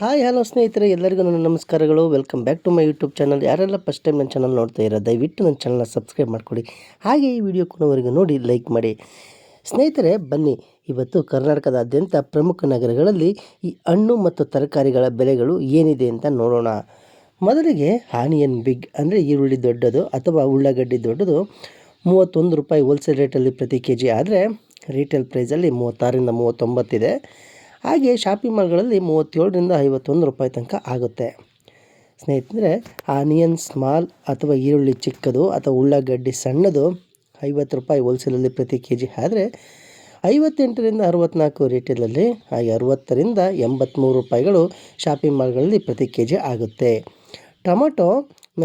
Hi hello ಸ್ನೇಹಿತರೆ, ಎಲ್ಲರಿಗೂ ನನ್ನ ನಮಸ್ಕಾರಗಳು. Welcome back to my YouTube channel. ಯಾರೆಲ್ಲ ಫಸ್ಟ್ ಟೈಮ್ ನನ್ನ ಚಾನಲ್ ನೋಡ್ತಾ ಇರೋ ದಯವಿಟ್ಟು ನನ್ನ ಚಾನಲ್ನ ಸಬ್ಸ್ಕ್ರೈಬ್ ಮಾಡ್ಕೊಳ್ಳಿ. ಹಾಗೆ ಈ ವಿಡಿಯೋ ಕೊನೆವರೆಗೂ ನೋಡಿ ಲೈಕ್ ಮಾಡಿ. ಸ್ನೇಹಿತರೆ ಬನ್ನಿ, ಇವತ್ತು ಕರ್ನಾಟಕದಾದ್ಯಂತ ಪ್ರಮುಖ ನಗರಗಳಲ್ಲಿ ಈ ಹಣ್ಣು ಮತ್ತು ತರಕಾರಿಗಳ ಬೆಲೆಗಳು ಏನಿದೆ ಅಂತ ನೋಡೋಣ. ಮೊದಲಿಗೆ ಆನಿಯನ್ ಬಿಗ್ ಅಂದರೆ ಈರುಳ್ಳಿ ದೊಡ್ಡದು ಅಥವಾ ಉಳ್ಳಾಗಡ್ಡಿ ದೊಡ್ಡದು 31 ರೂಪಾಯಿ ಹೋಲ್ಸೇಲ್ ರೇಟಲ್ಲಿ ಪ್ರತಿ ಕೆ ಜಿ ಆದರೆ ರೀಟೇಲ್ ಪ್ರೈಸಲ್ಲಿ 36ರಿಂದ 39 ಇದೆ. ಹಾಗೆ ಶಾಪಿಂಗ್ ಮಾಲ್ಗಳಲ್ಲಿ 37ರಿಂದ 51 ರೂಪಾಯಿ ತನಕ ಆಗುತ್ತೆ. ಸ್ನೇಹಿತರೆ, ಆನಿಯನ್ ಸ್ಮಾಲ್ ಅಥವಾ ಈರುಳ್ಳಿ ಚಿಕ್ಕದು ಅಥವಾ ಉಳ್ಳಾಗಡ್ಡಿ ಸಣ್ಣದು 50 ರೂಪಾಯಿ ಹೋಲ್ಸೇಲಲ್ಲಿ ಪ್ರತಿ ಕೆ ಜಿ ಆದರೆ 58ರಿಂದ 64 ರೀಟೇಲಲ್ಲಿ, ಹಾಗೆ 60ರಿಂದ 83 ರೂಪಾಯಿಗಳು ಶಾಪಿಂಗ್ ಮಾಲ್ಗಳಲ್ಲಿ ಪ್ರತಿ ಕೆ ಜಿ ಆಗುತ್ತೆ. ಟೊಮೊಟೊ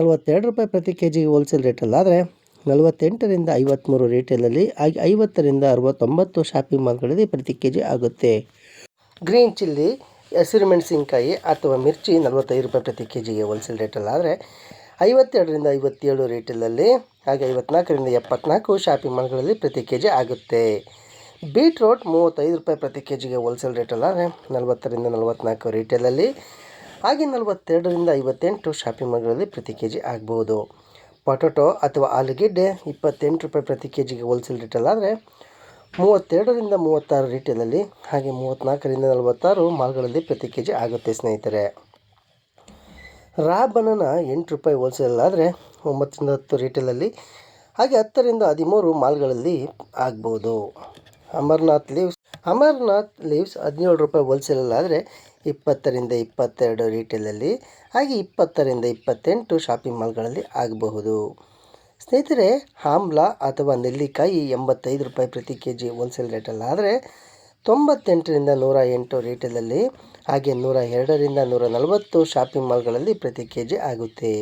42 ರೂಪಾಯಿ ಪ್ರತಿ ಕೆ ಜಿಗೆ ಹೋಲ್ಸೇಲ್ ರೇಟಲ್ಲಾದರೆ 48ರಿಂದ 53 ರೀಟೇಲಲ್ಲಿ, ಹಾಗೆ 50ರಿಂದ 69 ಶಾಪಿಂಗ್ ಮಾಲ್ಗಳಲ್ಲಿ ಪ್ರತಿ ಕೆ ಜಿ ಆಗುತ್ತೆ. ಗ್ರೀನ್ ಚಿಲ್ಲಿ ಹಸಿರು ಮೆಣಸಿನ್ಕಾಯಿ ಅಥವಾ ಮಿರ್ಚಿ 45 ರೂಪಾಯಿ ಪ್ರತಿ ಕೆ ಜಿಗೆ ಹೋಲ್ಸೇಲ್ ರೇಟಲ್ಲಾದರೆ 52ರಿಂದ 57 ರೀಟೇಲಲ್ಲಿ, ಹಾಗೆ 54ರಿಂದ 74 ಶಾಪಿಂಗ್ ಮಾಲ್ಗಳಲ್ಲಿ ಪ್ರತಿ ಕೆ ಜಿ ಆಗುತ್ತೆ. ಬೀಟ್ರೋಟ್ 35 ರೂಪಾಯಿ ಪ್ರತಿ ಕೆ ಜಿಗೆ ಹೋಲ್ಸೇಲ್ ರೇಟಲ್ಲಾದರೆ 40ರಿಂದ 44 ರೀಟೇಲಲ್ಲಿ, ಹಾಗೆ 42ರಿಂದ 58 ಶಾಪಿಂಗ್ ಮಾಲ್ಗಳಲ್ಲಿ ಪ್ರತಿ ಕೆ ಜಿ ಆಗ್ಬೋದು. ಪೊಟೊಟೊ ಅಥವಾ ಆಲೂಗೆಡ್ಡೆ 28 ರೂಪಾಯಿ ಪ್ರತಿ ಕೆ ಜಿಗೆ ಹೋಲ್ಸೇಲ್ ರೇಟಲ್ಲಾದರೆ 32ರಿಂದ 36 ರೀಟೇಲಲ್ಲಿ, ಹಾಗೆ 34ರಿಂದ 46 ಮಾಲ್ಗಳಲ್ಲಿ ಪ್ರತಿ ಕೆ ಜಿ ಆಗುತ್ತೆ. ಸ್ನೇಹಿತರೆ, ರಾ ಬನಾನಾ 8 ರೂಪಾಯಿ ಹೋಲ್ಸೇಲ್ ಆದರೆ 9ರಿಂದ 10 ರೀಟೇಲಲ್ಲಿ, ಹಾಗೆ 10ರಿಂದ 13 ಮಾಲ್ಗಳಲ್ಲಿ ಆಗ್ಬೋದು. ಅಮರ್ನಾಥ್ ಲೀವ್ಸ್ 17 ರೂಪಾಯಿ ಹೋಲ್ಸೇಲಲ್ಲಾದರೆ 20ರಿಂದ 22 ರೀಟೇಲಲ್ಲಿ, ಹಾಗೆ 20ರಿಂದ 28 ಶಾಪಿಂಗ್ ಮಾಲ್ಗಳಲ್ಲಿ ಆಗಬಹುದು. ಸ್ನೇಹಿತರೆ, ಆಮ್ಲ ಅಥವಾ ನೆಲ್ಲಿಕಾಯಿ 85 ರೂಪಾಯಿ ಪ್ರತಿ ಕೆ ಜಿ ಹೋಲ್ಸೇಲ್ ರೇಟಲ್ಲಾದರೆ 98ರಿಂದ 108 ರೀಟೇಲಲ್ಲಿ, ಹಾಗೆ 102ರಿಂದ 140 ಶಾಪಿಂಗ್ ಮಾಲ್ಗಳಲ್ಲಿ ಪ್ರತಿ ಕೆ ಜಿ ಆಗುತ್ತೆ.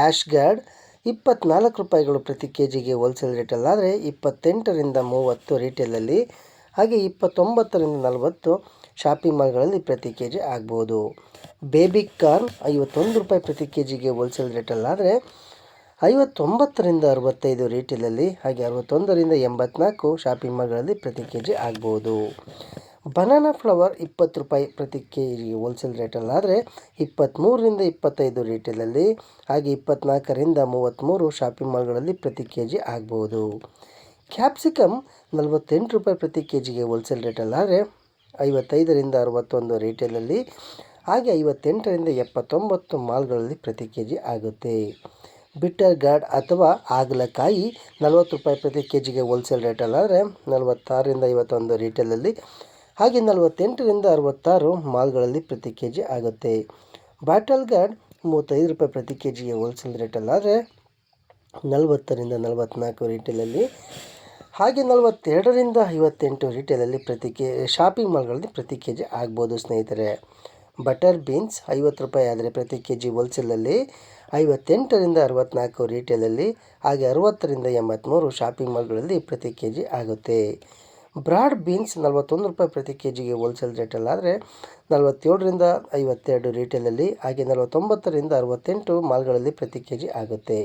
ಆ್ಯಶ್ ಗಾರ್ಡ್ 24 ರೂಪಾಯಿಗಳು ಪ್ರತಿ ಕೆ ಜಿಗೆ ಹೋಲ್ಸೇಲ್ ರೇಟಲ್ಲಾದರೆ 28ರಿಂದ 30 ರೀಟೇಲಲ್ಲಿ, ಹಾಗೆ 29ರಿಂದ 40 ಶಾಪಿಂಗ್ ಮಾಲ್ಗಳಲ್ಲಿ ಪ್ರತಿ ಕೆ ಜಿ ಆಗ್ಬೋದು. ಬೇಬಿ ಕಾರ್ನ್ 51 ರೂಪಾಯಿ ಪ್ರತಿ ಕೆ ಜಿಗೆ ಹೋಲ್ಸೇಲ್ ರೇಟಲ್ಲಾದರೆ 59ರಿಂದ 65 ರೀಟೇಲಲ್ಲಿ, ಹಾಗೆ 61ರಿಂದ 84 ಶಾಪಿಂಗ್ ಮಾಲ್ಗಳಲ್ಲಿ ಪ್ರತಿ ಕೆ ಜಿ ಆಗ್ಬೋದು. ಬನಾನಾ ಫ್ಲವರ್ 20 ರೂಪಾಯಿ ಪ್ರತಿ ಕೆ ಜಿಗೆ ಹೋಲ್ಸೇಲ್ ರೇಟಲ್ಲಾದರೆ 23ರಿಂದ 25 ರೀಟೇಲಲ್ಲಿ, ಹಾಗೆ 24ರಿಂದ 33 ಶಾಪಿಂಗ್ ಮಾಲ್ಗಳಲ್ಲಿ ಪ್ರತಿ ಕೆ ಜಿ ಆಗ್ಬೋದು. ಕ್ಯಾಪ್ಸಿಕಮ್ 48 ರೂಪಾಯಿ ಪ್ರತಿ ಕೆ ಜಿಗೆ ಹೋಲ್ಸೇಲ್ ರೇಟಲ್ಲಾದರೆ 55ರಿಂದ 61 ರೀಟೇಲಲ್ಲಿ, ಹಾಗೆ 58ರಿಂದ 79 ಮಾಲ್ಗಳಲ್ಲಿ ಪ್ರತಿ ಕೆ ಜಿ ಆಗುತ್ತೆ. ಬಿಟರ್ ಗಾರ್ಡ್ ಅಥವಾ ಹಾಗಲಕಾಯಿ 40 ರೂಪಾಯಿ ಪ್ರತಿ ಕೆ ಜಿಗೆ ಹೋಲ್ಸೇಲ್ ರೇಟಲ್ಲಾದರೆ 46ರಿಂದ 51 ರೀಟೇಲಲ್ಲಿ, ಹಾಗೆ 48ರಿಂದ 66 ಮಾಲ್ಗಳಲ್ಲಿ ಪ್ರತಿ ಕೆ ಜಿ ಆಗುತ್ತೆ. ಬಾಟಲ್ ಗಾರ್ಡ್ 35 ರೂಪಾಯಿ ಪ್ರತಿ ಕೆ ಜಿಗೆ ಹೋಲ್ಸೇಲ್ ರೇಟಲ್ಲಾದರೆ 40ರಿಂದ 44 ರೀಟೇಲಲ್ಲಿ, ಹಾಗೆ 42ರಿಂದ 58 ರೀಟೇಲಲ್ಲಿ ಶಾಪಿಂಗ್ ಮಾಲ್ಗಳಲ್ಲಿ ಪ್ರತಿ ಕೆ ಜಿ ಆಗ್ಬೋದು. ಸ್ನೇಹಿತರೆ, ಬಟರ್ ಬೀನ್ಸ್ 50 ರೂಪಾಯಿ ಆದರೆ ಪ್ರತಿ ಕೆ ಜಿ ಹೋಲ್ಸೇಲಲ್ಲಿ, 58ರಿಂದ 64 ರೀಟೇಲಲ್ಲಿ, ಹಾಗೆ 60ರಿಂದ 83 ಶಾಪಿಂಗ್ ಮಾಲ್ಗಳಲ್ಲಿ ಪ್ರತಿ ಕೆ ಜಿ ಆಗುತ್ತೆ. ಬ್ರಾಡ್ ಬೀನ್ಸ್ 41 ರೂಪಾಯಿ ಪ್ರತಿ ಕೆ ಜಿಗೆ ಹೋಲ್ಸೇಲ್ ರೇಟಲ್ಲಾದರೆ 47ರಿಂದ 52 ರೀಟೇಲಲ್ಲಿ, ಹಾಗೆ 49ರಿಂದ 68 ಮಾಲ್ಗಳಲ್ಲಿ ಪ್ರತಿ ಕೆ ಜಿ ಆಗುತ್ತೆ.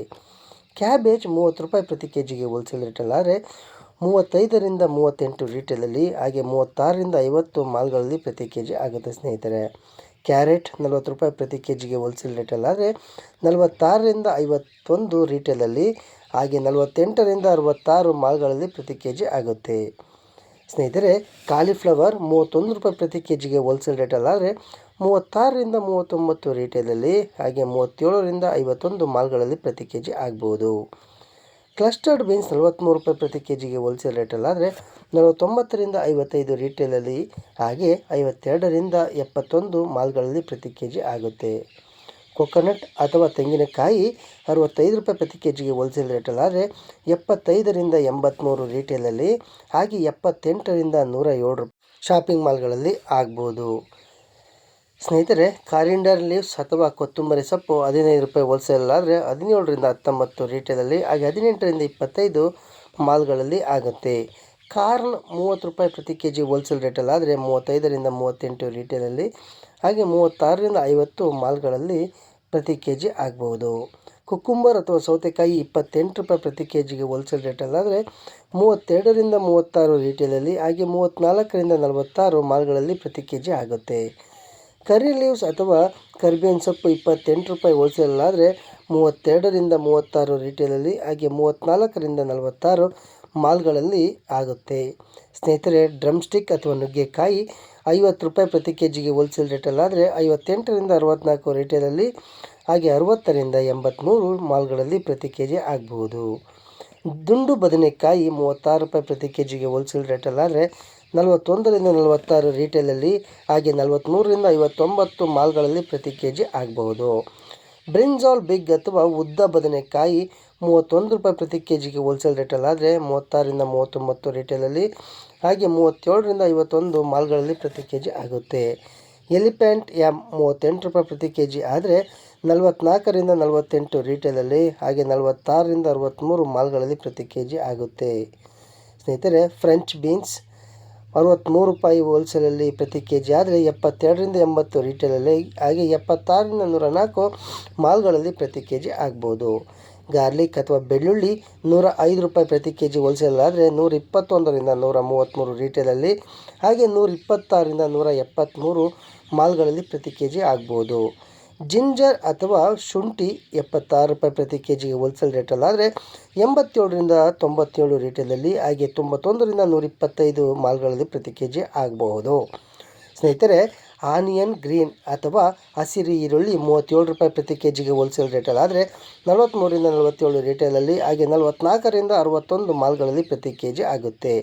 ಕ್ಯಾಬೇಜ್ 30 ರೂಪಾಯಿ ಪ್ರತಿ ಕೆ ಜಿಗೆ ಹೋಲ್ಸೇಲ್ ರೇಟಲ್ಲಾದರೆ 35ರಿಂದ 38 ರೀಟೇಲಲ್ಲಿ, ಹಾಗೆ 36ರಿಂದ 50 ಮಾಲ್ಗಳಲ್ಲಿ ಪ್ರತಿ ಕೆ ಜಿ ಆಗುತ್ತೆ. ಸ್ನೇಹಿತರೆ, ಕ್ಯಾರೆಟ್ 40 ರೂಪಾಯಿ ಪ್ರತಿ ಕೆ ಜಿಗೆ ಹೋಲ್ಸೇಲ್ ರೇಟಲ್ಲಾದರೆ 46ರಿಂದ 51 ರೀಟೇಲಲ್ಲಿ, ಹಾಗೆ 48ರಿಂದ 66 ಮಾಲ್ಗಳಲ್ಲಿ ಪ್ರತಿ ಕೆ ಜಿ ಆಗುತ್ತೆ. ಸ್ನೇಹಿತರೆ, ಕಾಲಿಫ್ಲವರ್ 31 ರೂಪಾಯಿ ಪ್ರತಿ ಕೆ ಜಿಗೆ ಹೋಲ್ಸೇಲ್ ರೇಟಲ್ಲಾದರೆ 36ರಿಂದ 39 ರೀಟೇಲಲ್ಲಿ, ಹಾಗೆ 37ರಿಂದ 51 ಮಾಲ್ಗಳಲ್ಲಿ ಪ್ರತಿ ಕೆ ಜಿ ಆಗ್ಬೋದು. ಕ್ಲಸ್ಟರ್ಡ್ ಬೀನ್ಸ್ 43 ರೂಪಾಯಿ ಪ್ರತಿ ಕೆ ಜಿಗೆ ಹೋಲ್ಸೇಲ್ ರೇಟಲ್ಲಾದರೆ 49ರಿಂದ 55 ರೀಟೇಲಲ್ಲಿ, ಹಾಗೆ 52ರಿಂದ 71 ಮಾಲ್ಗಳಲ್ಲಿ ಪ್ರತಿ ಕೆ ಜಿ ಆಗುತ್ತೆ. ಕೊಕೊನಟ್ ಅಥವಾ ತೆಂಗಿನಕಾಯಿ 65 ರೂಪಾಯಿ ಪ್ರತಿ ಕೆ ಜಿಗೆ ಹೋಲ್ಸೇಲ್ ರೇಟಲ್ಲಾದರೆ 75ರಿಂದ 83 ರೀಟೇಲಲ್ಲಿ, ಹಾಗೆ 78ರಿಂದ 107 ಶಾಪಿಂಗ್ ಮಾಲ್ಗಳಲ್ಲಿ ಆಗ್ಬೋದು. ಸ್ನೇಹಿತರೆ, ಕಾರಿಂಡರ್ ಲೀವ್ಸ್ ಅಥವಾ ಕೊತ್ತಂಬರಿ ಸೊಪ್ಪು 15 ರೂಪಾಯಿ ಹೋಲ್ಸೇಲಲ್ಲಾದರೆ 17ರಿಂದ 19 ರೀಟೇಲಲ್ಲಿ, ಹಾಗೆ 18ರಿಂದ 25 ಮಾಲ್ಗಳಲ್ಲಿ ಆಗುತ್ತೆ. ಕಾರ್ನ್ 30 ರೂಪಾಯಿ ಪ್ರತಿ ಕೆ ಜಿ ಹೋಲ್ಸೇಲ್ ರೇಟಲ್ಲಾದರೆ 35ರಿಂದ 38 ರೀಟೇಲಲ್ಲಿ, ಹಾಗೆ 36ರಿಂದ 50 ಮಾಲ್ಗಳಲ್ಲಿ ಪ್ರತಿ ಕೆ ಜಿ ಆಗ್ಬೋದು. ಕುಕ್ಕುಂಬರ್ ಅಥವಾ ಸೌತೆಕಾಯಿ 28 ರೂಪಾಯಿ ಪ್ರತಿ ಕೆ ಜಿಗೆ ಹೋಲ್ಸೇಲ್ ರೇಟಲ್ಲಾದರೆ 32ರಿಂದ 36 ರೀಟೇಲಲ್ಲಿ, ಹಾಗೆ 34ರಿಂದ 46 ಮಾಲ್ಗಳಲ್ಲಿ ಪ್ರತಿ ಕೆ ಜಿ ಆಗುತ್ತೆ. ಕರಿ ಲೀವ್ಸ್ ಅಥವಾ ಕರಿಬೇವಿನ ಸೊಪ್ಪು 28 ರೂಪಾಯಿ ಹೋಲ್ಸೇಲ್ ಆದರೆ 32ರಿಂದ 36 ರಿಟೇಲಲ್ಲಿ, ಹಾಗೆ 34ರಿಂದ 46 ಮಾಲ್ಗಳಲ್ಲಿ ಆಗುತ್ತೆ. ಸ್ನೇಹಿತರೆ, ಡ್ರಮ್ ಸ್ಟಿಕ್ ಅಥವಾ ನುಗ್ಗೆಕಾಯಿ 50 ರೂಪಾಯಿ ಪ್ರತಿ ಕೆ ಜಿಗೆ ಹೋಲ್ಸೇಲ್ ರೇಟಲ್ಲಾದರೆ 58ರಿಂದ 64 ರಿಟೇಲಲ್ಲಿ, ಹಾಗೆ 60ರಿಂದ 83 ಮಾಲ್ಗಳಲ್ಲಿ ಪ್ರತಿ ಕೆ ಜಿ ಆಗಬಹುದು. ದುಂಡು ಬದನೆಕಾಯಿ 36 ರೂಪಾಯಿ ಪ್ರತಿ ಕೆ ಜಿಗೆ ಹೋಲ್ಸೇಲ್ ರೇಟಲ್ಲಾದರೆ 41ರಿಂದ 46 ರಿಟೇಲಲ್ಲಿ, ಹಾಗೆ 43ರಿಂದ 59 ಮಾಲ್ಗಳಲ್ಲಿ ಪ್ರತಿ ಕೆ ಜಿ ಆಗಬಹುದು. ಬ್ರಿಂಜಾಲ್ ಬಿಗ್ ಅಥವಾ ಉದ್ದ ಬದನೆಕಾಯಿ 31 ರೂಪಾಯಿ ಪ್ರತಿ ಕೆ ಜಿಗೆ ಹೋಲ್ಸೇಲ್ ರೇಟಲ್ಲಾದರೆ 36ರಿಂದ 39 ರಿಟೇಲಲ್ಲಿ, ಹಾಗೆ 37ರಿಂದ 51 ಮಾಲ್ಗಳಲ್ಲಿ ಪ್ರತಿ ಕೆ ಜಿ ಆಗುತ್ತೆ. ಎಲಿಫೆಂಟ್ ಎಮ್ 38 ರೂಪಾಯಿ ಪ್ರತಿ ಕೆ ಜಿ ಆದರೆ 44ರಿಂದ 48 ರಿಟೇಲಲ್ಲಿ, ಹಾಗೆ 46ರಿಂದ 63 ಮಾಲ್ಗಳಲ್ಲಿ ಪ್ರತಿ ಕೆ ಜಿ ಆಗುತ್ತೆ. ಸ್ನೇಹಿತರೆ, ಫ್ರೆಂಚ್ ಬೀನ್ಸ್ 63 ರೂಪಾಯಿ ಹೋಲ್ಸೇಲಲ್ಲಿ ಪ್ರತಿ ಕೆ ಜಿ ಆದರೆ 72ರಿಂದ 80 ರಿಟೇಲಲ್ಲಿ, ಹಾಗೆ 76ರಿಂದ 104 ಮಾಲ್ಗಳಲ್ಲಿ ಪ್ರತಿ ಕೆ ಜಿ ಆಗ್ಬೋದು. ಗಾರ್ಲಿಕ್ ಅಥವಾ ಬೆಳ್ಳುಳ್ಳಿ 105 ರೂಪಾಯಿ ಪ್ರತಿ ಕೆ ಜಿ ಹೋಲ್ಸೇಲ್ ಆದರೆ 121ರಿಂದ 133 ರಿಟೇಲಲ್ಲಿ, ಹಾಗೆ 126ರಿಂದ 173 ಮಾಲ್ಗಳಲ್ಲಿ ಪ್ರತಿ ಕೆ ಜಿ ಆಗ್ಬೋದು. ಜಿಂಜರ್ ಅಥವಾ ಶುಂಠಿ 76 ರೂಪಾಯಿ ಪ್ರತಿ ಕೆ ಜಿಗೆ ಹೋಲ್ಸೇಲ್ ರೇಟಲ್ಲಾದರೆ 87ರಿಂದ 97 ರಿಟೇಲಲ್ಲಿ, ಹಾಗೆ 91ರಿಂದ 125 ಮಾಲ್ಗಳಲ್ಲಿ ಪ್ರತಿ ಕೆ ಜಿ ಆಗಬಹುದು. ಸ್ನೇಹಿತರೆ, ಆನಿಯನ್ ಗ್ರೀನ್ ಅಥವಾ ಹಸಿರು ಈರುಳ್ಳಿ 37 ರೂಪಾಯಿ ಪ್ರತಿ ಕೆ ಜಿಗೆ ಹೋಲ್ಸೇಲ್ ರೇಟಲ್ಲಾದರೆ 43ರಿಂದ 47 ರಿಟೇಲಲ್ಲಿ, ಹಾಗೆ 44ರಿಂದ 61 ಮಾಲ್ಗಳಲ್ಲಿ ಪ್ರತಿ ಕೆ ಜಿ ಆಗುತ್ತೆ.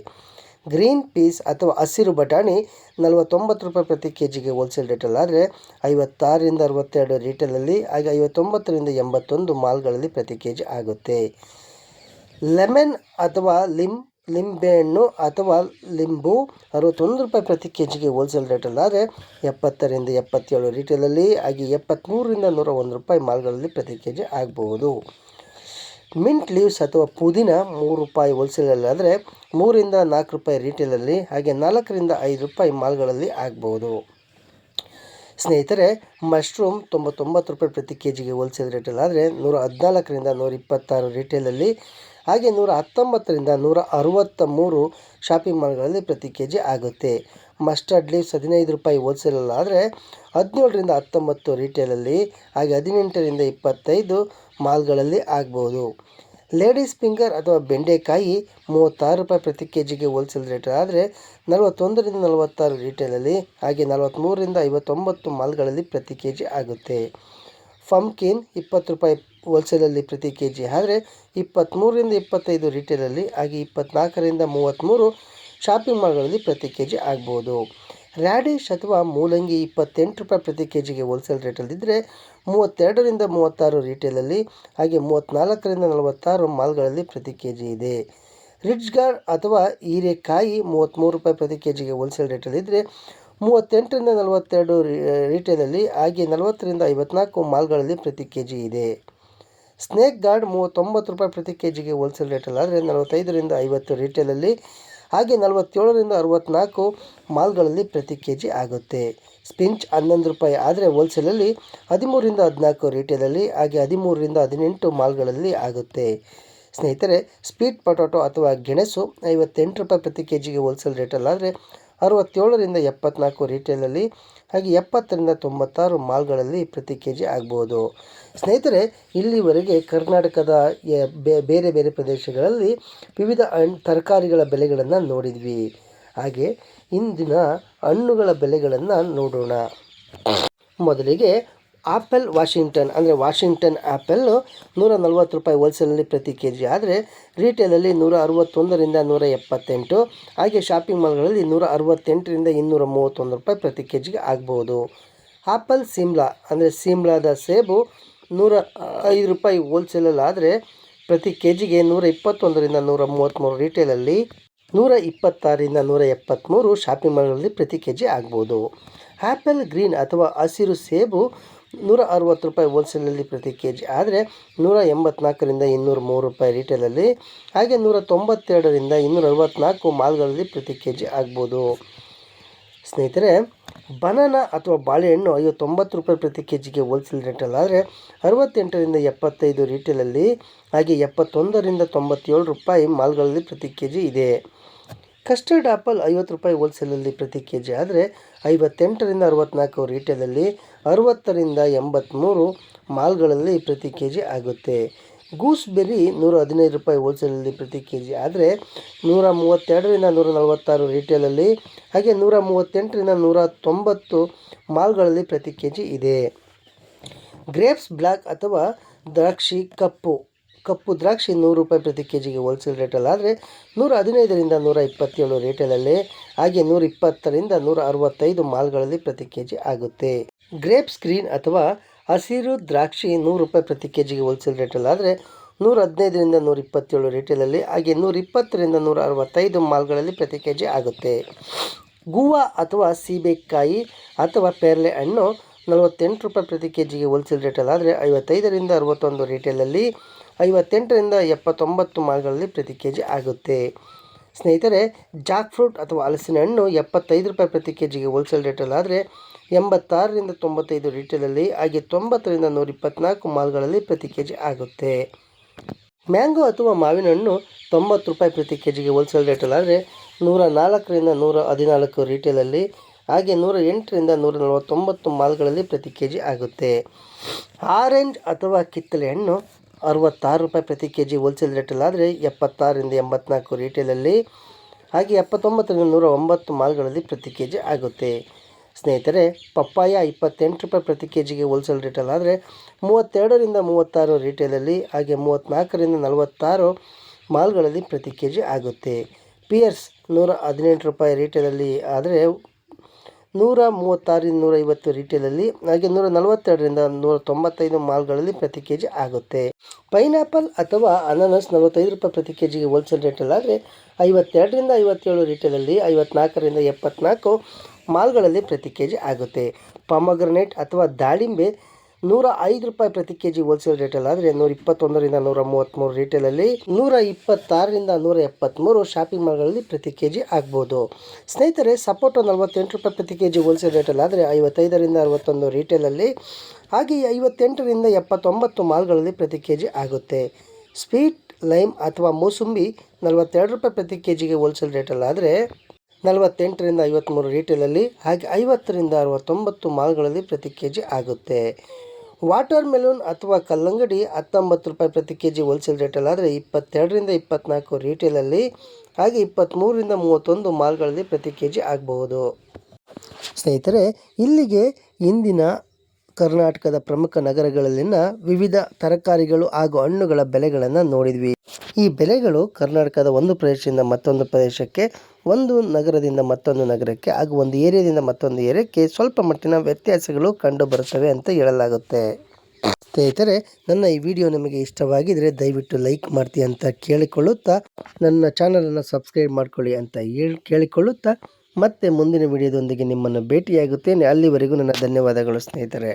ಗ್ರೀನ್ ಪೀಸ್ ಅಥವಾ ಹಸಿರು ಬಟಾಣಿ 49 ರೂಪಾಯಿ ಪ್ರತಿ ಕೆ ಜಿಗೆ ಹೋಲ್ಸೇಲ್ ರೇಟಲ್ಲಾದರೆ 56ರಿಂದ 62 ರಿಟೇಲಲ್ಲಿ, ಹಾಗೆ 59ರಿಂದ 81 ಮಾಲ್ಗಳಲ್ಲಿ ಪ್ರತಿ ಕೆ ಜಿ ಆಗುತ್ತೆ. ಲೆಮನ್ ಅಥವಾ ಲಿಂಬೆಹಣ್ಣು ಅಥವಾ ಲಿಂಬು 61 ರೂಪಾಯಿ ಪ್ರತಿ ಕೆ ಜಿಗೆ ಹೋಲ್ಸೇಲ್ ರೇಟಲ್ಲಾದರೆ 70ರಿಂದ 77 ರಿಟೇಲಲ್ಲಿ, ಹಾಗೆ 73ರಿಂದ 101 ರೂಪಾಯಿ ಮಾಲ್ಗಳಲ್ಲಿ ಪ್ರತಿ ಕೆ ಜಿ ಆಗಬಹುದು. ಮಿಂಟ್ ಲೀವ್ಸ್ ಅಥವಾ ಪುದೀನ 3 ರೂಪಾಯಿ ಹೋಲ್ಸೇಲಲ್ಲಾದರೆ 3ರಿಂದ 4 ರೂಪಾಯಿ ರಿಟೇಲಲ್ಲಿ, ಹಾಗೆ 4ರಿಂದ 5 ರೂಪಾಯಿ ಮಾಲ್ಗಳಲ್ಲಿ ಆಗಬಹುದು. ಸ್ನೇಹಿತರೆ, ಮಶ್ರೂಮ್ 99 ರೂಪಾಯಿ ಪ್ರತಿ ಕೆ ಜಿಗೆ ಹೋಲ್ಸೇಲ್ ರೇಟಲ್ಲಾದರೆ 114ರಿಂದ 126 ರಿಟೇಲಲ್ಲಿ, ಹಾಗೆ 119ರಿಂದ 163 ಶಾಪಿಂಗ್ ಮಾಲ್ಗಳಲ್ಲಿ ಪ್ರತಿ ಕೆ ಜಿ ಆಗುತ್ತೆ. ಮಸ್ಟರ್ಡ್ ಲೀವ್ಸ್ 15 ರೂಪಾಯಿ ಹೋಲ್ಸೇಲಲ್ಲಾದರೆ 17ರಿಂದ 19 ರಿಟೇಲಲ್ಲಿ, ಹಾಗೆ 18ರಿಂದ 25 ಮಾಲ್ಗಳಲ್ಲಿ ಆಗ್ಬೋದು. ಲೇಡೀಸ್ ಫಿಂಗರ್ ಅಥವಾ ಬೆಂಡೆಕಾಯಿ 36 ರೂಪಾಯಿ ಪ್ರತಿ ಕೆ ಜಿಗೆ ಹೋಲ್ಸೇಲ್ ರೇಟ್ ಆದರೆ 41ರಿಂದ 46 ರಿಟೇಲಲ್ಲಿ, ಹಾಗೆ 43ರಿಂದ 59 ಮಾಲ್ಗಳಲ್ಲಿ ಪ್ರತಿ ಕೆ ಜಿ ಆಗುತ್ತೆ. ಪಂಪ್ಕಿನ್ 20 ರೂಪಾಯಿ ಹೋಲ್ಸೇಲಲ್ಲಿ ಪ್ರತಿ ಕೆ ಜಿ ಆದರೆ 23ರಿಂದ 25 ರಿಟೇಲಲ್ಲಿ, ಹಾಗೆ 24ರಿಂದ 33 ಶಾಪಿಂಗ್ ಮಾಲ್ಗಳಲ್ಲಿ ಪ್ರತಿ ಕೆ ಜಿ ಆಗ್ಬೋದು. ರ್ಯಾಡಿಶ್ ಅಥವಾ ಮೂಲಂಗಿ 28 ರೂಪಾಯಿ ಪ್ರತಿ ಕೆ ಜಿಗೆ ಹೋಲ್ಸೇಲ್ ರೇಟಲ್ಲಿದ್ದರೆ 32ರಿಂದ 36 ರಿಟೇಲಲ್ಲಿ, ಹಾಗೆ 34ರಿಂದ 46 ಮಾಲ್ಗಳಲ್ಲಿ ಪ್ರತಿ ಕೆ ಜಿ ಇದೆ. ರಿಚ್ ಗಾರ್ಡ್ ಅಥವಾ ಹೀರೆಕಾಯಿ 33 ರೂಪಾಯಿ ಪ್ರತಿ ಕೆ ಜಿಗೆ ಹೋಲ್ಸೇಲ್ ರೇಟಲ್ಲಿದ್ದರೆ 38ರಿಂದ 42 ರಿಟೇಲಲ್ಲಿ, ಹಾಗೆ 40ರಿಂದ 54 ಮಾಲ್ಗಳಲ್ಲಿ ಪ್ರತಿ ಕೆ ಜಿ ಇದೆ. ಸ್ನೇಕ್ ಗಾರ್ಡ್ 39 ರೂಪಾಯಿ ಪ್ರತಿ ಕೆ ಜಿಗೆ ಹೋಲ್ಸೇಲ್ ರೇಟಲ್ಲಾದರೆ 45ರಿಂದ 50 ರಿಟೇಲಲ್ಲಿ, ಹಾಗೆ 47ರಿಂದ 64 ಮಾಲ್ಗಳಲ್ಲಿ ಪ್ರತಿ ಕೆ ಜಿ ಆಗುತ್ತೆ. ಸ್ಪಿಂಚ್ 11 ರೂಪಾಯಿ ಆದರೆ ಹೋಲ್ಸೇಲಲ್ಲಿ 13ರಿಂದ 14 ರಿಟೇಲಲ್ಲಿ, ಹಾಗೆ 13ರಿಂದ 18 ಮಾಲ್ಗಳಲ್ಲಿ ಆಗುತ್ತೆ. ಸ್ನೇಹಿತರೆ, ಸ್ವೀಟ್ ಪೊಟ್ಯಾಟೊ ಅಥವಾ ಗೆಣಸು 58 ರೂಪಾಯಿ ಪ್ರತಿ ಕೆ ಜಿಗೆ ಹೋಲ್ಸೇಲ್ ರೇಟಲ್ಲಾದರೆ 67ರಿಂದ 74 ರಿಟೇಲಲ್ಲಿ, ಹಾಗೆ 70ರಿಂದ 96 ಮಾಲ್ಗಳಲ್ಲಿ ಪ್ರತಿ ಕೆ ಜಿ ಆಗ್ಬೋದು. ಸ್ನೇಹಿತರೆ, ಇಲ್ಲಿವರೆಗೆ ಕರ್ನಾಟಕದ ಬೇರೆ ಬೇರೆ ಪ್ರದೇಶಗಳಲ್ಲಿ ವಿವಿಧ ತರಕಾರಿಗಳ ಬೆಲೆಗಳನ್ನು ನೋಡಿದ್ವಿ. ಹಾಗೆ ಇಂದಿನ ಹಣ್ಣುಗಳ ಬೆಲೆಗಳನ್ನು ನೋಡೋಣ. ಮೊದಲಿಗೆ ಆಪಲ್ ವಾಷಿಂಗ್ಟನ್ ಆ್ಯಪಲ್ಲು 140 ರೂಪಾಯಿ ಹೋಲ್ಸೇಲಲ್ಲಿ ಪ್ರತಿ ಕೆ ಜಿ ಆದರೆ ರಿಟೇಲಲ್ಲಿ 161ರಿಂದ 178, ಹಾಗೆ ಶಾಪಿಂಗ್ ಮಾಲ್ಗಳಲ್ಲಿ 168ರಿಂದ 231 ರೂಪಾಯಿ ಪ್ರತಿ ಕೆ ಜಿಗೆ ಆಗ್ಬೋದು. ಆಪಲ್ ಸಿಮ್ಲಾದ ಸೇಬು 105 ರೂಪಾಯಿ ಹೋಲ್ಸೇಲಲ್ಲಾದರೆ ಪ್ರತಿ ಕೆ ಜಿಗೆ 121ರಿಂದ 133 ರಿಟೇಲಲ್ಲಿ, 126ರಿಂದ 173 ಶಾಪಿಂಗ್ ಮಾಲ್ಗಳಲ್ಲಿ ಪ್ರತಿ ಕೆ ಜಿ ಆಗ್ಬೋದು. ಆ್ಯಪಲ್ ಗ್ರೀನ್ ಅಥವಾ ಹಸಿರು ಸೇಬು 160 ರೂಪಾಯಿ ಹೋಲ್ಸೇಲಲ್ಲಿ ಪ್ರತಿ ಕೆ ಜಿ ಆದರೆ 184ರಿಂದ 203 ರೂಪಾಯಿ ರಿಟೇಲಲ್ಲಿ, ಹಾಗೆ 192ರಿಂದ 264 ಮಾಲ್ಗಳಲ್ಲಿ ಪ್ರತಿ ಕೆ ಜಿ ಆಗ್ಬೋದು. ಸ್ನೇಹಿತರೆ, ಬನಾನಾ ಅಥವಾ ಬಾಳೆಹಣ್ಣು 59 ರೂಪಾಯಿ ಪ್ರತಿ ಕೆ ಜಿಗೆ ಹೋಲ್ಸೇಲ್ ರೇಟಲ್ಲಾದರೆ 68ರಿಂದ 75 ರಿಟೇಲಲ್ಲಿ, ಹಾಗೆ 71ರಿಂದ 97 ರೂಪಾಯಿ ಮಾಲ್ಗಳಲ್ಲಿ ಪ್ರತಿ ಕೆ ಜಿ ಇದೆ. ಕಸ್ಟರ್ಡ್ ಆಪಲ್ 50 ರೂಪಾಯಿ ಹೋಲ್ಸೇಲಲ್ಲಿ ಪ್ರತಿ ಕೆ ಜಿ ಆದರೆ 58ರಿಂದ 64 ರೀಟೇಲಲ್ಲಿ, 60ರಿಂದ 83 ಮಾಲ್ಗಳಲ್ಲಿ ಪ್ರತಿ ಕೆ ಜಿ ಆಗುತ್ತೆ. ಗೂಸ್ಬೆರಿ 115 ರೂಪಾಯಿ ಹೋಲ್ಸೇಲಲ್ಲಿ ಪ್ರತಿ ಕೆ ಜಿ ಆದರೆ 132ರಿಂದ 146 ರೀಟೇಲಲ್ಲಿ, ಹಾಗೆ 138ರಿಂದ 190 ಮಾಲ್ಗಳಲ್ಲಿ ಪ್ರತಿ ಕೆ ಜಿ ಇದೆ. ಗ್ರೇಪ್ಸ್ ಬ್ಲ್ಯಾಕ್ ಅಥವಾ ದ್ರಾಕ್ಷಿ ಕಪ್ಪು ದ್ರಾಕ್ಷಿ 100 ರೂಪಾಯಿ ಪ್ರತಿ ಕೆ ಜಿಗೆ ಹೋಲ್ಸೇಲ್ ರೇಟಲ್ಲಿ ಆದರೆ 115ರಿಂದ 127 ರೇಟಲ್ಲಿ, ಹಾಗೆ 120ರಿಂದ 165 ಮಾಲ್ಗಳಲ್ಲಿ ಪ್ರತಿ ಕೆ ಜಿ ಆಗುತ್ತೆ. ಗ್ರೇಪ್ಸ್ ಗ್ರೀನ್ ಅಥವಾ ಹಸಿರು ದ್ರಾಕ್ಷಿ 100 ರೂಪಾಯಿ ಪ್ರತಿ ಕೆ ಜಿಗೆ ಹೋಲ್ಸೇಲ್ ರೇಟಲ್ಲಿ ಆದರೆ 115ರಿಂದ 127 ರೇಟಲ್ಲಿ, ಹಾಗೆ 120ರಿಂದ 165 ಮಾಲ್ಗಳಲ್ಲಿ ಪ್ರತಿ ಕೆ ಜಿ ಆಗುತ್ತೆ. ಗೂವಾ ಅಥವಾ ಸೀಬೆಕಾಯಿ ಅಥವಾ ಪೇರಲೆ ಹಣ್ಣು 48 ರೂಪಾಯಿ ಪ್ರತಿ ಕೆ ಜಿಗೆ ಹೋಲ್ಸೇಲ್ ರೇಟಲ್ಲಿ ಆದರೆ 55ರಿಂದ 61 ರೇಟಲ್ಲಿ, 58ರಿಂದ 79 ಮಾಲ್ಗಳಲ್ಲಿ ಪ್ರತಿ ಕೆ ಜಿ ಆಗುತ್ತೆ. ಸ್ನೇಹಿತರೆ, ಜಾಕ್ ಫ್ರೂಟ್ ಅಥವಾ ಹಲಸಿನ ಹಣ್ಣು 75 ರೂಪಾಯಿ ಪ್ರತಿ ಕೆ ಜಿಗೆ ಹೋಲ್ಸೇಲ್ ರೇಟಲ್ಲಿ ಆದರೆ 86ರಿಂದ 95 ರೀಟೇಲಲ್ಲಿ, ಹಾಗೆ 90ರಿಂದ 124 ಮಾಲ್ಗಳಲ್ಲಿ ಪ್ರತಿ ಕೆ ಜಿ ಆಗುತ್ತೆ. ಮ್ಯಾಂಗೋ ಅಥವಾ ಮಾವಿನ ಹಣ್ಣು 90 ರೂಪಾಯಿ ಪ್ರತಿ ಕೆ ಜಿಗೆ ಹೋಲ್ಸೇಲ್ ರೇಟಲ್ಲಿ ಆದರೆ 104ರಿಂದ 114 ರೀಟೇಲಲ್ಲಿ, ಹಾಗೆ 108ರಿಂದ 149 ಮಾಲ್ಗಳಲ್ಲಿ ಪ್ರತಿ ಕೆ ಜಿ ಆಗುತ್ತೆ. ಆರೆಂಜ್ ಅಥವಾ ಕಿತ್ತಳೆ ಹಣ್ಣು 66 ರೂಪಾಯಿ ಪ್ರತಿ ಕೆ ಜಿ ಹೋಲ್ಸೇಲ್ ರೇಟಲ್ಲಿ ಆದರೆ 76ರಿಂದ 84 ರೀಟೇಲಲ್ಲಿ, ಹಾಗೆ 79ರಿಂದ 109 ಮಾಲ್ಗಳಲ್ಲಿ ಪ್ರತಿ ಕೆ ಜಿ ಆಗುತ್ತೆ. ಸ್ನೇಹಿತರೆ, ಪಪ್ಪಾಯ 28 ರೂಪಾಯಿ ಪ್ರತಿ ಕೆ ಜಿಗೆ ಹೋಲ್ಸೇಲ್ ರೇಟಲ್ಲಿ ಆದರೆ 32ರಿಂದ 36 ರೀಟೇಲಲ್ಲಿ, ಹಾಗೆ 34ರಿಂದ 46 ಮಾಲ್ಗಳಲ್ಲಿ ಪ್ರತಿ ಕೆ ಜಿ ಆಗುತ್ತೆ. ಪಿಯರ್ಸ್ 118 ರೂಪಾಯಿ ರೀಟೇಲಲ್ಲಿ ಆದರೆ 136ರಿಂದ 150 ರೀಟೇಲಲ್ಲಿ, ಹಾಗೆ 142ರಿಂದ 195 ಮಾಲ್ಗಳಲ್ಲಿ ಪ್ರತಿ ಕೆ ಜಿ ಆಗುತ್ತೆ. ಪೈನಾಪಲ್ ಅಥವಾ ಅನಾನಸ್ 45 ರೂಪಾಯಿ ಪ್ರತಿ ಕೆ ಜಿಗೆ ಹೋಲ್ಸೇಲ್ ರೇಟಲ್ಲಿ ಆದರೆ 52ರಿಂದ 57 ರೀಟೇಲಲ್ಲಿ, 54ರಿಂದ 74 ಮಾಲ್ಗಳಲ್ಲಿ ಪ್ರತಿ ಕೆ ಜಿ ಆಗುತ್ತೆ. ಪಾಮಗ್ರನೇಟ್ ಅಥವಾ ದಾಳಿಂಬೆ 105 ರೂಪಾಯಿ ಪ್ರತಿ ಕೆ ಜಿ ಹೋಲ್ಸೇಲ್ ರೇಟಲ್ಲಿ ಆದರೆ 121ರಿಂದ 133 ರೀಟೇಲಲ್ಲಿ, 126ರಿಂದ 173 ಶಾಪಿಂಗ್ ಮಾಲ್ಗಳಲ್ಲಿ ಪ್ರತಿ ಕೆ ಜಿ ಆಗ್ಬೋದು. ಸ್ನೇಹಿತರೆ, ಸಪೋಟ 48 ರೂಪಾಯಿ ಪ್ರತಿ ಕೆ ಜಿ ಹೋಲ್ಸೇಲ್ ರೇಟಲ್ಲಿ ಆದರೆ 55ರಿಂದ 61 ರೀಟೇಲಲ್ಲಿ, ಹಾಗೆ 58ರಿಂದ 79 ಮಾಲ್ಗಳಲ್ಲಿ ಪ್ರತಿ ಕೆ ಜಿ ಆಗುತ್ತೆ. ಸ್ವೀಟ್ ಲೈಮ್ ಅಥವಾ ಮೂಸಂಬಿ 42 ರೂಪಾಯಿ ಪ್ರತಿ ಕೆ ಜಿಗೆ ಹೋಲ್ಸೇಲ್ ರೇಟಲ್ಲಿ ಆದರೆ 48ರಿಂದ 53 ರೀಟೇಲಲ್ಲಿ, ಹಾಗೆ 50ರಿಂದ 69 ಮಾಲ್ಗಳಲ್ಲಿ ಪ್ರತಿ ಕೆ ಜಿ ಆಗುತ್ತೆ. ವಾಟರ್ ಮೆಲೂನ್ ಅಥವಾ ಕಲ್ಲಂಗಡಿ 19 ರೂಪಾಯಿ ಪ್ರತಿ ಕೆ ಜಿ ಹೋಲ್ಸೇಲ್ ರೇಟಲ್ಲಿ ಆದರೆ 22ರಿಂದ 24 ರೀಟೇಲಲ್ಲಿ, ಹಾಗೆ 23ರಿಂದ 31 ಮಾಲ್ಗಳಲ್ಲಿ ಪ್ರತಿ ಕೆ ಜಿ ಆಗಬಹುದು. ಸ್ನೇಹಿತರೆ, ಇಲ್ಲಿಗೆ ಇಂದಿನ ಕರ್ನಾಟಕದ ಪ್ರಮುಖ ನಗರಗಳಲ್ಲಿನ ವಿವಿಧ ತರಕಾರಿಗಳು ಹಾಗೂ ಹಣ್ಣುಗಳ ಬೆಲೆಗಳನ್ನು ನೋಡಿದ್ವಿ. ಈ ಬೆಲೆಗಳು ಕರ್ನಾಟಕದ ಒಂದು ಪ್ರದೇಶದಿಂದ ಮತ್ತೊಂದು ಪ್ರದೇಶಕ್ಕೆ, ಒಂದು ನಗರದಿಂದ ಮತ್ತೊಂದು ನಗರಕ್ಕೆ ಹಾಗೂ ಒಂದು ಏರಿಯಾದಿಂದ ಮತ್ತೊಂದು ಏರಿಯಾಕ್ಕೆ ಸ್ವಲ್ಪ ಮಟ್ಟಿನ ವ್ಯತ್ಯಾಸಗಳು ಕಂಡು ಬರುತ್ತವೆ ಅಂತ ಹೇಳಲಾಗುತ್ತೆ. ಸ್ನೇಹಿತರೆ, ನನ್ನ ಈ ವಿಡಿಯೋ ನಿಮಗೆ ಇಷ್ಟವಾಗಿದ್ದರೆ ದಯವಿಟ್ಟು ಲೈಕ್ ಮಾಡ್ತೀವಿ ಅಂತ ಕೇಳಿಕೊಳ್ಳುತ್ತಾ, ನನ್ನ ಚಾನಲನ್ನು ಸಬ್ಸ್ಕ್ರೈಬ್ ಮಾಡ್ಕೊಳ್ಳಿ ಅಂತ ಕೇಳಿಕೊಳ್ಳುತ್ತಾ, ಮತ್ತೆ ಮುಂದಿನ ವಿಡಿಯೋದೊಂದಿಗೆ ನಿಮ್ಮನ್ನು ಭೇಟಿಯಾಗುತ್ತೇನೆ. ಅಲ್ಲಿವರೆಗೂ ನನ್ನ ಧನ್ಯವಾದಗಳು ಸ್ನೇಹಿತರೆ.